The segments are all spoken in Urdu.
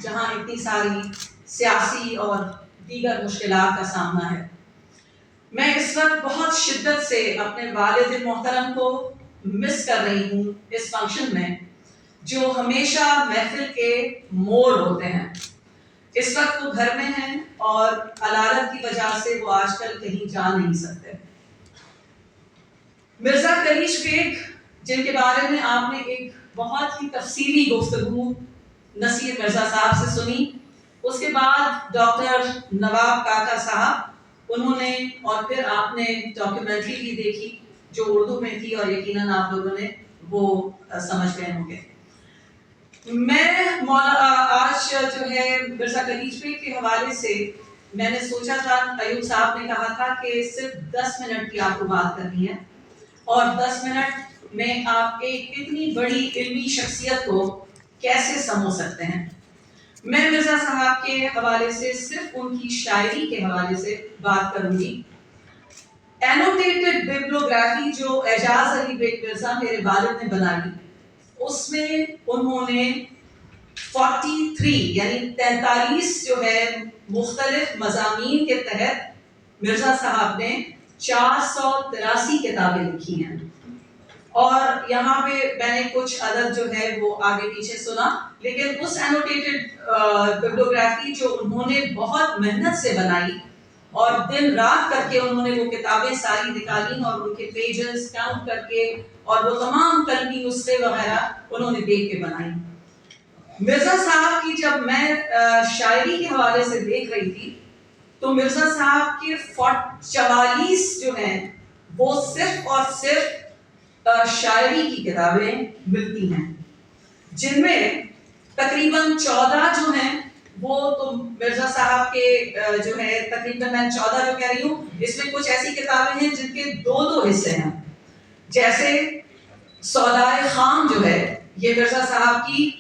جہاں اتنی ساری سیاسی اور دیگر مشکلات کا سامنا ہے۔ میں اس وقت بہت شدت سے اپنے والد محترم کو مس کر رہی ہوں اس فنکشن میں، جو ہمیشہ محفل کے موڑ ہوتے ہیں۔ اس وقت وہ گھر میں ہیں اور علالت کی وجہ سے وہ آج کل کہیں جا نہیں سکتے۔ مرزا کریش بیگ، جن کے بارے میں آپ نے ایک بہت ہی تفصیلی گفتگو نصیر مرزا صاحب سے سنی، اس کے بعد ڈاکٹر نواب کاکا صاحب، انہوں نے، اور پھر آپ نے ڈاکیومنٹری بھی دیکھی جو اردو میں تھی اور یقیناً آپ لوگوں نے وہ سمجھ گئے ہوں گے۔ میں آج جو ہے مرزا کریش بیگ کے حوالے سے میں نے سوچا تھا، ایوب صاحب نے کہا تھا کہ صرف 10 منٹ کی آپ کو بات کرنی ہے، اور 10 منٹ میں آپ ایک اتنی بڑی علمی شخصیت کو کیسے سمجھ سکتے ہیں۔ میں مرزا صاحب کے حوالے سے صرف ان کی شاعری کے حوالے سے بات کروں گی۔ اینوٹیٹڈ بیبلوگرافی جو اعجاز علی بیگ مرزا میرے والد نے بنائی، اس میں انہوں نے 43 یعنی 43 جو ہے مختلف مضامین کے تحت مرزا صاحب نے 483 کتابیں لکھی ہیں، اور یہاں پہ میں نے کچھ عدد جو ہے وہ آگے پیچھے سنا، لیکن اس اینوٹیٹڈ بیبلوگرافی جو انہوں نے بہت محنت سے بنائی اور دن رات کر کے انہوں نے وہ کتابیں ساری نکالی اور ان کے پیجز کاؤنٹ کر کے اور وہ تمام قلمی نسخے وغیرہ انہوں نے دیکھ کے بنائی۔ مرزا صاحب کی جب میں شاعری کے حوالے سے دیکھ رہی تھی تو مرزا صاحب کے 44 جو ہیں وہ صرف اور صرف شاعری کی کتابیں ملتی ہیں، جن میں تقریباً 14 جو ہیں وہ تو مرزا صاحب کے جو ہے تقریباً میں 14 جو کہہ رہی ہوں، اس میں کچھ ایسی کتابیں ہیں جن کے 2 حصے ہیں، جیسے سودائے خام جو ہے یہ مرزا صاحب کی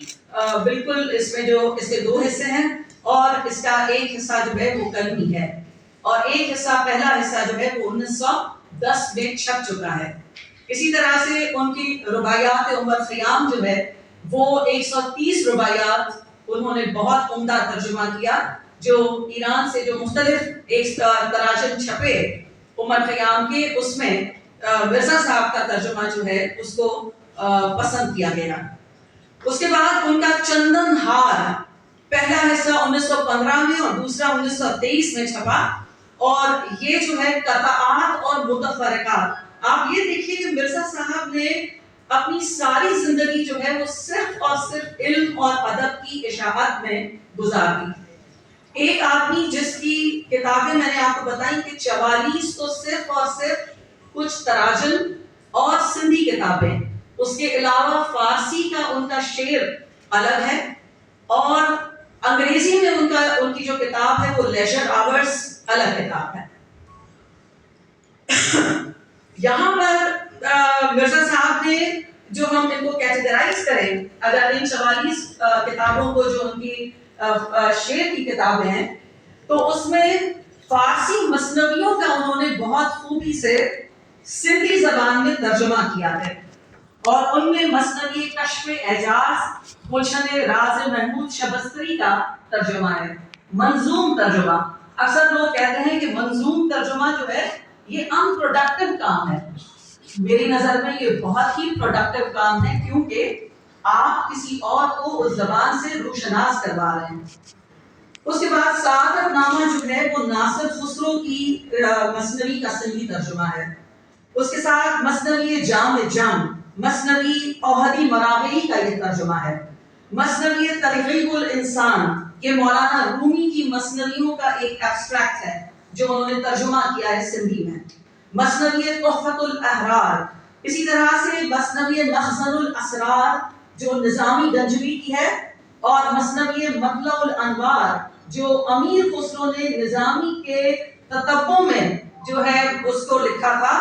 بالکل اس میں جو اس کے 2 حصے ہیں، اور اس کا ایک حصہ جو ہے وہ قلمی ہے، اور ایک حصہ پہلا حصہ جو ہے وہ 1910 میں چھپ چکا ہے۔ اسی طرح سے ان کی رباعیات عمر خیام جو ہے وہ 130 رباعیات انہوں نے بہت عمدہ ترجمہ کیا، جو ایران سے جو مختلف ایک تراجم چھپے عمر خیام کے، اس میں مرزا صاحب کا ترجمہ جو ہے اس کو پسند کیا گیا۔ اس کے بعد ان کا چندن ہار پہلا حصہ 1915 میں اور دوسرا 1923 میں چھپا، اور یہ جو ہے قطعات اور متفرقات۔ آپ یہ دیکھیے کہ مرزا صاحب نے اپنی ساری زندگی جو ہے وہ صرف اور صرف علم اور ادب کی اشاعت میں گزار دی۔ ایک آدمی جس کی کتابیں میں نے آپ کو بتائیں کہ 44 تو صرف اور صرف کچھ تراجم اور سندھی کتابیں، اس کے علاوہ فارسی کا ان کا شعر الگ ہے، اور انگریزی میں ان کی جو کتاب ہے وہ لیجر آورز الگ کتاب ہے۔ یہاں پر مرزا صاحب نے جو ہم ان کو کیٹیگرائز کریں، اگر ان 44 کتابوں کو جو ان کی شعر کی کتابیں ہیں، تو اس میں فارسی مثنویوں کا انہوں نے بہت خوبی سے سندھی زبان میں ترجمہ کیا ہے، اور ان میں مثنوی کشف اعجاز گلشن راز محمود شبستری کا ترجمہ ہے، منظوم ترجمہ۔ اکثر لوگ کہتے ہیں کہ منظوم ترجمہ جو ہے یہ ان پروڈکٹیو کام ہے، میری نظر میں یہ بہت ہی پروڈکٹیو کام ہے، کیونکہ آپ کسی اور کو اس زبان سے روشناس کروا رہے ہیں۔ اس کے بعد سعادت نامہ جو ہے وہ ناصر خسرو کی مثنوی کا سندھی ترجمہ ہے۔ اس کے ساتھ مثنوی جام جم، مثنوی اوہدی مراغی کا یہ ترجمہ ہے۔ مثنوی ترغیب الانسان، یہ مولانا رومی کی مثنویوں کا ایک ایبسٹریکٹ ہے جو انہوں نے ترجمہ کیا ہے سندھی میں۔ مثنوی تحفۃ الاحرار، اسی طرح سے مثنوی مخزن الاسرار جو نظامی گنجوی کی ہے، اور مثنوی مطلع الانوار جو امیر خسرو نے نظامی کے تتبع میں جو ہے اس کو لکھا تھا،